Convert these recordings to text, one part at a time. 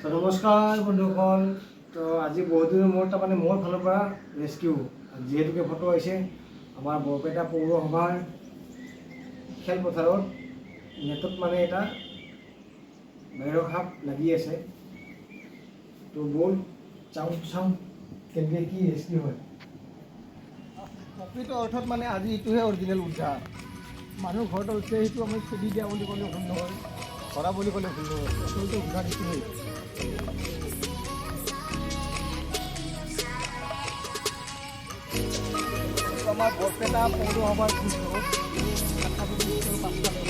তো নমস্কাৰ বন্ধুসকল। তো আজি বহুদিনৰ মূৰত তাৰমানে মোৰ ফালৰ পৰা ৰেস্কিউ যিহেতুকে ফটো আহিছে আমাৰ বৰপেটা পৌৰসভাৰ খেলপথাৰত নেটত মানে এটা বাহিৰৰ সাপ লাগি আছে। তো বল চাওঁ কেনেকৈ কি ৰেস্কিউ হয়। প্ৰকৃত অৰ্থত মানে আজি এইটোহে অৰিজিনেল উদ্ধাৰ। মানুহ ঘৰত হৈছে সেইটো আমি খেদি দিয়া বুলি ক'লেও ভুল নহয়, ধৰা বুলি ক'লেও ভুল নহয়। আচলতে উদ্ধাৰ এইটোহে। আমাৰ বৰপেটা পৌৰসভাৰ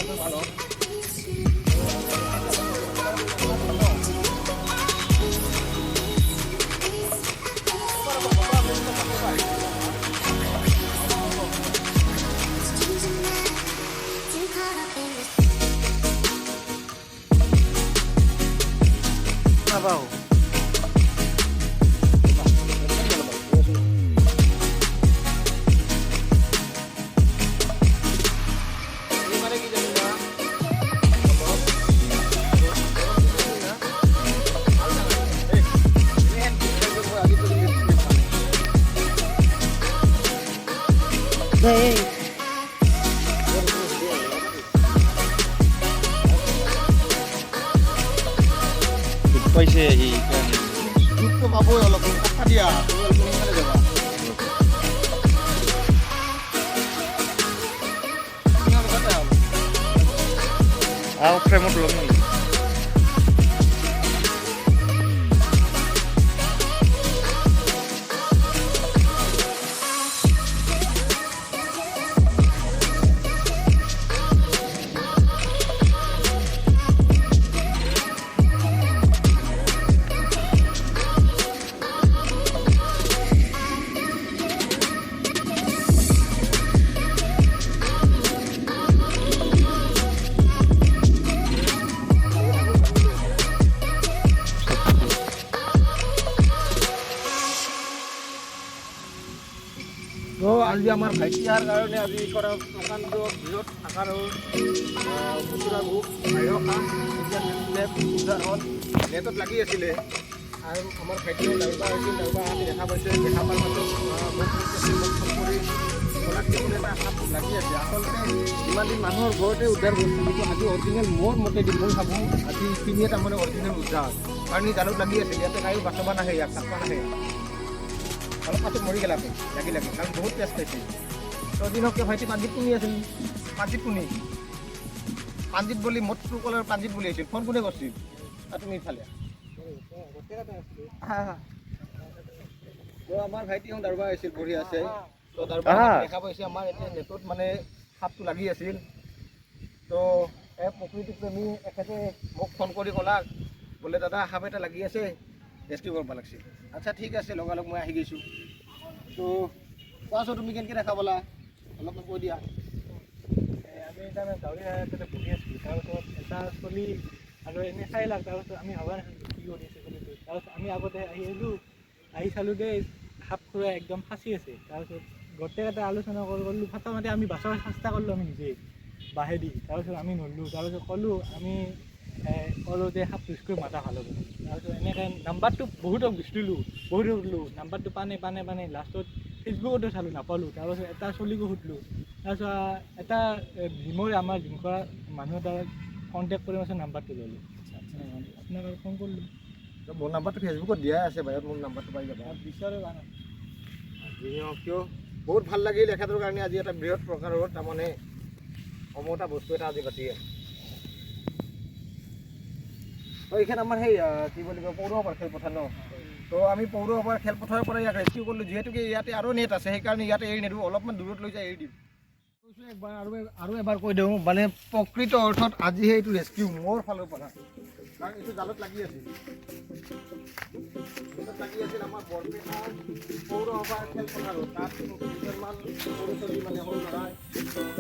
ভাৰত নাপাওঁ। পাইছে সেইকাৰণে দুধটো পাবই অলপ কাটা দিয়া যাবা আৰু ফ্ৰেমত ল'ম নেকি? তো আজি আমাৰ ভাইটিয়াৰ কাৰণে আজি কৰা প্ৰকাণ্ড বৃহৎ আকাৰৰ খুচুৰা ৰূপ বাহিৰৰ কাম এতিয়া উদ্ধাৰ হ'ল। নেটত লাগি আছিলে আৰু আমাৰ ভাইটিয়েও ডাইবা হৈছিল। ডাইবা আমি দেখা পাইছে, দেখা পোৱাৰ পাছত মোক ফোন কৰি ক'লাক দেখোন এটা সাপ লাগি আছে। আচলতে ইমান দিন মানুহৰ ঘৰতে উদ্ধাৰ কৰিছিল, কিন্তু আজি অৰিজিনেল মোৰ মতেদি মই ভাবোঁ আজি এইখিনিয়ে তাৰমানে অৰিজিনেল উদ্ধাৰ। কাৰণ ই জালত লাগি আছিল, ইয়াতে কায়ো বাচাব নাহে, ইয়াক কাটবা নাহে। অলপ পাছত মৰি গেলাকে লাগি কাৰণ বহুত তেজ পাইছে। ছদিনকে ভাইটি পাঞ্জিত শুনি আছিল, পাঞ্জিত বুলি মোৰ ট্ৰু কলাৰ পাঞ্জিত বুলি আহিছিল। ফোন কোনে কৰিছিল? তুমি ইফালে তো আমাৰ ভাইটি দাৰবা আহিছিল, বহি আছে। তো দাৰবা দেখা পাইছে আমাৰ এতিয়া নেটত মানে সাপটো লাগি আছিল। তো প্ৰকৃতি প্ৰেমী এখেতে মোক ফোন কৰি ক'লাক বোলে দাদা সাপ এটা লাগি আছে, ৰেস্কিউ কৰিব লাগিছিল। আচ্ছা ঠিক আছে, লগালগ মই আহি গৈছোঁ। তো কোৱাচোন তুমি কেনেকৈ দেখা পালা, অলপমান কৈ দিয়া। আমি তাৰমানে গাঁৱলীয়া তাতে বহি আছিলোঁ, তাৰপিছত এটা চলি আৰু এনেই চাই লাগ। তাৰপিছত আমি ভবা নাছিলোঁ কি কৰি আছে চলিটো। তাৰপিছত আমি আগতে আহি চালোঁ দেই সাপ খুৰা একদম ফাঁচি আছে। তাৰপিছত গোটেইকেইটা আলোচনা কৰিলোঁ, প্ৰথমতে আমি বাছৰ চেষ্টা কৰিলোঁ আমি নিজে বাঁহেদি। তাৰপিছত আমি নৰলোঁ। তাৰপিছত ক'লোঁ যে সাপ ইউজ কৰি মাতা ভাল হ'ব। তাৰপিছত এনেকৈ নাম্বাৰটো বহুতক বিচাৰিলোঁ, নাম্বাৰটো পানে লাষ্টত ফেচবুকতো চালোঁ, নাপালোঁ। তাৰপিছত এটা চলিকো সুধিলোঁ। তাৰপিছত এটা ভীমৰ আমাৰ জিম কৰা মানুহ এটা কণ্টেক্ট কৰি মাত্ৰ নাম্বাৰটো ল'লোঁ। আপোনাক আৰু ফোন কৰিলোঁ। মোৰ নাম্বাৰটো ফেচবুকত দিয়াই আছে, বাহিৰত মোৰ নাম্বাৰটো পাই যাবা। বিচাৰে বা নাই কিয় বহুত ভাল লাগিল এখেতৰ কাৰণে আজি এটা বৃহৎ প্ৰকাৰৰ তাৰমানে অমতা বস্তু এটা আজি বাচি আছে। তো এইখন আমাৰ সেই কি বুলি কয় পৌৰসভাৰ খেলপথাৰ ন। তো আমি পৌৰসভাৰ খেলপথাৰৰ পৰা ইয়াক ৰেস্কিউ কৰিলোঁ। যিহেতুকে ইয়াতে আৰু নেট আছে, সেইকাৰণে ইয়াতে এৰি নিদিওঁ, অলপমান দূৰত লৈ যাই এৰি দিম। কৈছোঁ একবাৰ আৰু এবাৰ কৈ দিওঁ, মানে প্ৰকৃত অৰ্থত আজিহে এইটো ৰেস্কিউ মোৰ ফালৰ পৰা। কাৰণ এইটো জালত লাগি আছিল, আমাৰ বৰপেটা পৌৰসভাৰ খেলপথাৰত। তাত কিছুমান সৰু ছোৱালী মানে সৰু ল'ৰাই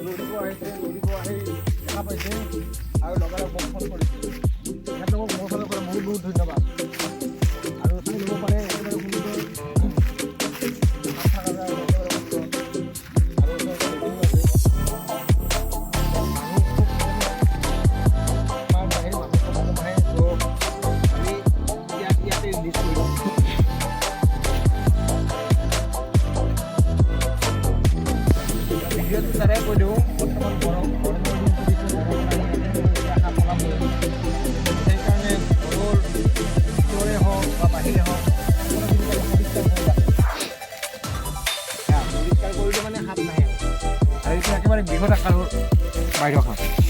দৌৰিব আহি দেখা পাইছে আৰু লগালগ মোক ফোন কৰিছে। সিহঁতক মোৰ ফালৰ পৰা বহুত বহুত ধন্যবাদ। আৰু চাই ল'ব পাৰে একেবাৰে সুন্দৰ তাৰে কৈ দিওঁ বৰ্তমান গৰমৰ দিন চলিছে গৰমৰ সাপ ওলাবই সেইকাৰণে ঘৰৰ ভিতৰে হওক বা বাহিৰে হওক পৰিষ্কাৰ কৰিলে মানে সাপ নাহে আৰু এইটো একেবাৰে বৃহৎ আকাৰৰ বাহিৰৰ সাপ